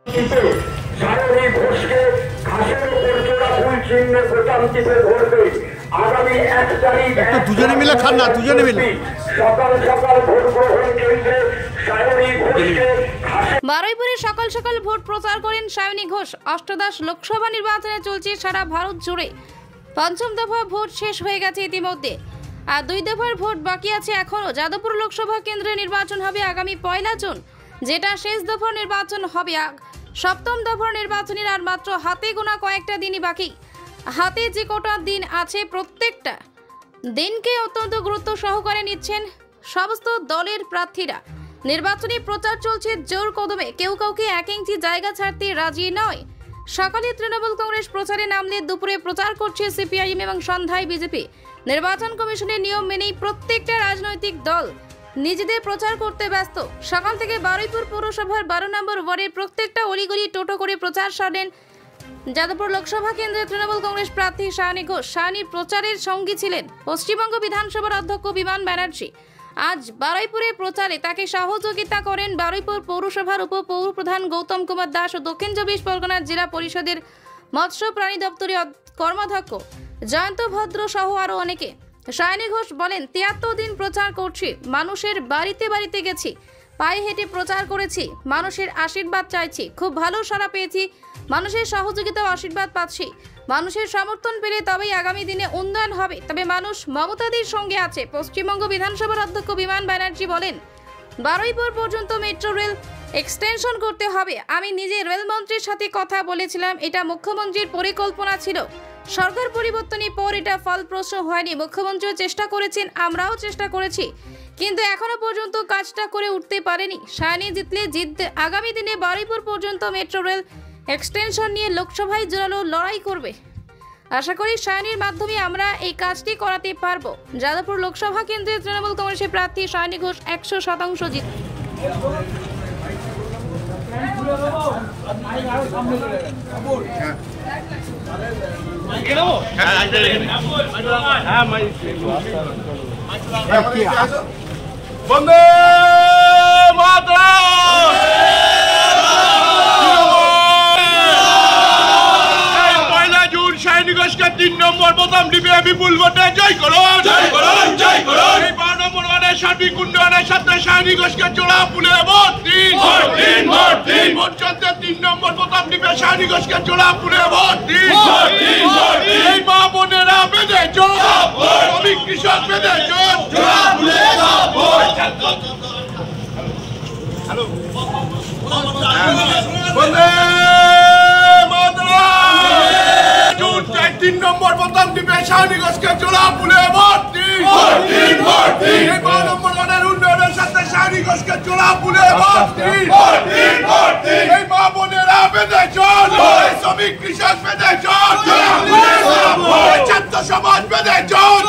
সায়নী ঘোষকে ঘাসের উপর চোরা ফুল চিহ্নে প্রচান্তিতে ধরবে। আগামী 1 তারিখ দুজনে মিলে খান না, দুজনে মিলে সকাল সকাল ভোট গ্রহণ কেন্দ্রে সায়নী ঘোষকে বারুইপুরে সকাল সকাল ভোট প্রচার করেন সায়নী ঘোষ। অষ্টাদশ লোকসভা নির্বাচনে চলছে সারা ভারত জুড়ে। পঞ্চম দফা ভোট শেষ হয়ে গেছে ইতিমধ্যে, আর 2 দফার ভোট বাকি আছে এখনও। যাদবপুর লোকসভা কেন্দ্রে নির্বাচন হবে আগামী 1 জুন, যেটা শেষ দফার নির্বাচন হবে। সপ্তম দফার নির্বাচনের আর মাত্র হাতে গোনা কয়েকটা দিনই বাকি। হাতে যে কটা দিন আছে, প্রত্যেকটা দিনকে অত্যন্ত গুরুত্ব সহকারে নিচ্ছেন সমস্ত দলের প্রার্থীরা। নির্বাচনী প্রচার চলছে জোর কদমে, কেউ কাউকে 1 ইঞ্চি জায়গা ছাড়তে রাজি নয়। সকালে তৃণমূল কংগ্রেস প্রচারে নামলে দুপুরে প্রচার করছে সিপিআইএম এবং সন্ধ্যায় বিজেপি। নির্বাচন কমিশনের নিয়ম মেনেই প্রত্যেকটা রাজনৈতিক দল নিজেদের প্রচার করতে ব্যস্ত। সকাল থেকে বারুইপুর পৌরসভার 12 নম্বর ওয়ার্ডের প্রত্যেকটা অলিগলি টোটো করে প্রচার সারেন যাদবপুর লোকসভা কেন্দ্রের তৃণমূল কংগ্রেস প্রার্থী সায়নী ঘোষ। সায়নীর প্রচারের সঙ্গী ছিলেন পশ্চিমবঙ্গ বিধানসভার অধ্যক্ষ বিমান ব্যানার্জি। আজ বারুইপুরে প্রচারে তাকে সহযোগিতা করেন বারুইপুর পৌরসভার উপপৌরপ্রধান গৌতম কুমার দাস ও দক্ষিণ 24 পরগনা জেলা পরিষদের মৎস্য প্রাণী দপ্তরের কর্মাধ্যক্ষ জয়ন্ত ভদ্র সহ আরও অনেকে। সায়নী ঘোষ বলেন, 73 দিন প্রচার করছি, মানুষের বাড়িতে বাড়িতে গেছি, পায়ে হেঁটে প্রচার করেছি, মানুষের আশীর্বাদ চাইছি, খুব ভালো সাড়া পেয়েছি, মানুষের সহযোগিতা ও আশীর্বাদ পাচ্ছি। মানুষের সমর্থন পেলে তবেই আগামী দিনে উন্নয়ন হবে, তবে মানুষ মমতাদির সঙ্গে আছে। পশ্চিমবঙ্গ বিধানসভার অধ্যক্ষ বিমান ব্যানার্জি বলেন, বারুইপুর পর্যন্ত মেট্রো রেল এক্সটেনশন করতে হবে। আমি নিজে রেলমন্ত্রীর সাথে কথা বলেছিলাম, এটা মুখ্যমন্ত্রীর পরিকল্পনা ছিল। সরকার পরিবর্তনের পর এটা ফলপ্রসূ হয়নি। মুখ্যমন্ত্রীও চেষ্টা করেছেন, আমরাও চেষ্টা করেছি, কিন্তু এখনো পর্যন্ত কাজটা করে উঠতে পারেনি। সায়নী জিতলে আগামী দিনে বারুইপুর পর্যন্ত মেট্রো রেল এক্সটেনশন নিয়ে লোকসভায় জোরালো লড়াই করবে। আশা করি সায়নীর মাধ্যমে আমরা এই কাজটি করাতে পারবো। যাদবপুর লোকসভা কেন্দ্রের তৃণমূল কংগ্রেসের প্রার্থী সায়নী ঘোষ 100% জিত। বন্দে মাতরম। সায়নী ঘোষকে 3 নম্বর প্রথম ডিপে বিপুল ভোটে জয় করুন, জয় করুন, জয় করুন। এই 12 নম্বর ওয়ার্ডের সার্বিক উন্নয়নের সাথে সায়নী ঘোষকে জোড়া ফুলে ভোট দিন, ভোট দিন, ভোট দিন। ভোট চলছে 3 নম্বর প্রথম ডিপে সায়নী ঘোষকে জোড়া ফুলে ভোট দিন, ভোট দিন, ভোট দিন। এই মা বোনেরা বেঁধে জোর, শ্রমিক কৃষক বেঁধে জোর, জোড়া ফুলে ভোট। হ্যালো বন্দে মাতরম। 3 নম্বর প্রথম ডিপে সায়নী ঘোষকে জোড়া ফুলে ভোট দিন, ভোট দিন, ভোট দিন। এই 12 নম্বর ওয়ার্ডের উন্নয়নের সাথে সায়নী ঘোষকে জোড়া ফুলে ভোট দিন, ভোট দিন, ভোট দিন। এই মা বোনেরা বেঁধে চল, শ্রমিক কৃষক বেঁধে চল, ছাত্র সমাজ বেঁধে চল।